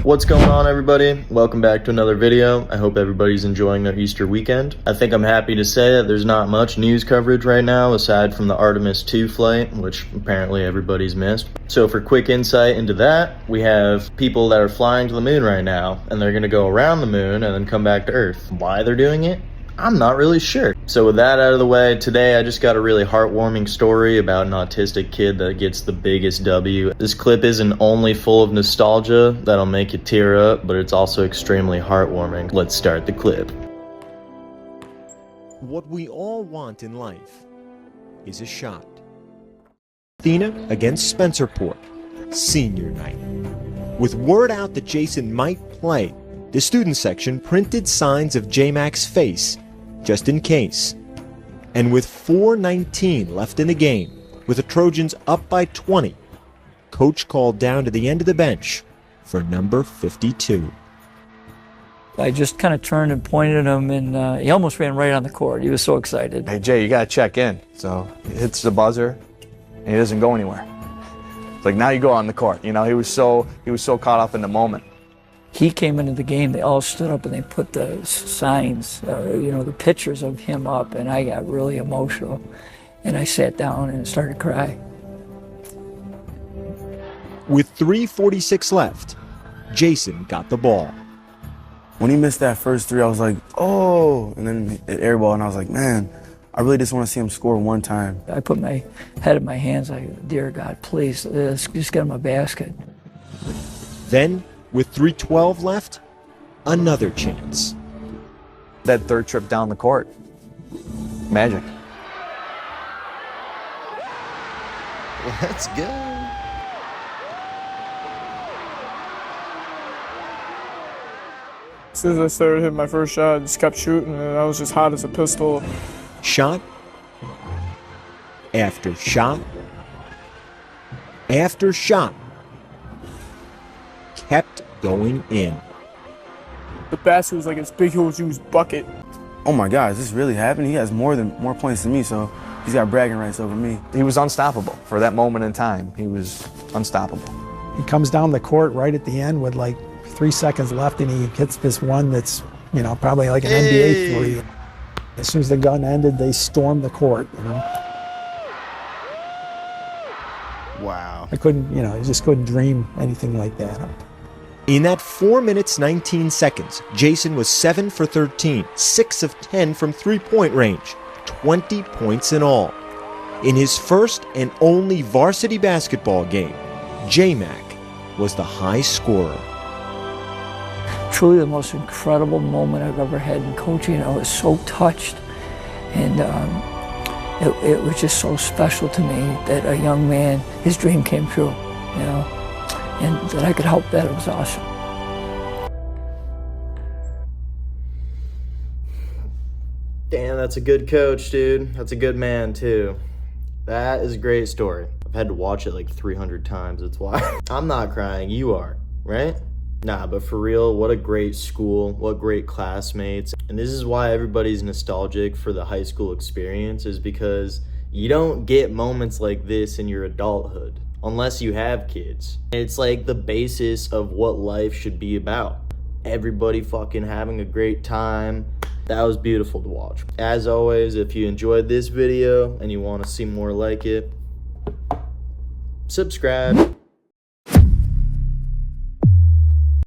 What's going on, everybody? Welcome back to another video. I hope everybody's enjoying their Easter weekend. I think I'm happy to say that there's not much news coverage right now aside from the Artemis 2 flight, which apparently everybody's missed. So for quick insight into that, we have people that are flying to the moon right now, and they're gonna go around the moon and then come back to Earth. Why they're doing it? I'm not really sure. So with that out of the way, today I just got a really heartwarming story about an autistic kid that gets the biggest W. This clip isn't only full of nostalgia that'll make you tear up, but it's also extremely heartwarming. Let's start the clip. What we all want in life is a shot. Athena against Spencerport, senior night. With word out that Jason might play, the student section printed signs of J-Mac's face, just in case. And with 4:19 left in the game, with the Trojans up by 20, coach called down to the end of the bench for number 52. I just kind of turned and pointed at him, and he almost ran right on the court. He was so excited. Hey Jay, you gotta check in. So he hits the buzzer, and he doesn't go anywhere. It's like, now you go on the court. You know, he was so caught up in the moment. He came into the game, they all stood up and they put the signs, the pictures of him up, and I got really emotional. And I sat down and started to cry. With 3:46 left, Jason got the ball. When he missed that first three, I was like, oh, and then it airball, and I was like, man, I really just want to see him score one time. I put my head in my hands, like, dear God, please, just get him a basket. Then, with 3:12 left, another chance. That third trip down the court, magic. Let's go. As soon as I started hitting my first shot, I just kept shooting, and I was just hot as a pistol. Shot after shot after shot kept going in. The basket was like this big, huge bucket. Oh my God, is this really happening? He has more points than me, so he's got bragging rights over me. He was unstoppable for that moment in time. He was unstoppable. He comes down the court right at the end with like 3 seconds left, and he hits this one that's, probably like an NBA three. As soon as the gun ended, they stormed the court, Wow. I couldn't, I just couldn't dream anything like that. In that 4 minutes 19 seconds, Jason was 7 for 13, 6 of 10 from three-point range, 20 points in all. In his first and only varsity basketball game, J-Mac was the high scorer. Truly the most incredible moment I've ever had in coaching. I was so touched, and it was just so special to me that a young man, his dream came true, and that I could help that. It was awesome. Damn, that's a good coach, dude. That's a good man, too. That is a great story. I've had to watch it like 300 times, that's why. I'm not crying, you are, right? Nah, but for real, what a great school, what great classmates. And this is why everybody's nostalgic for the high school experience, is because you don't get moments like this in your adulthood, unless you have kids. It's like the basis of what life should be about. Everybody fucking having a great time. That was beautiful to watch. As always, if you enjoyed this video and you want to see more like it, subscribe.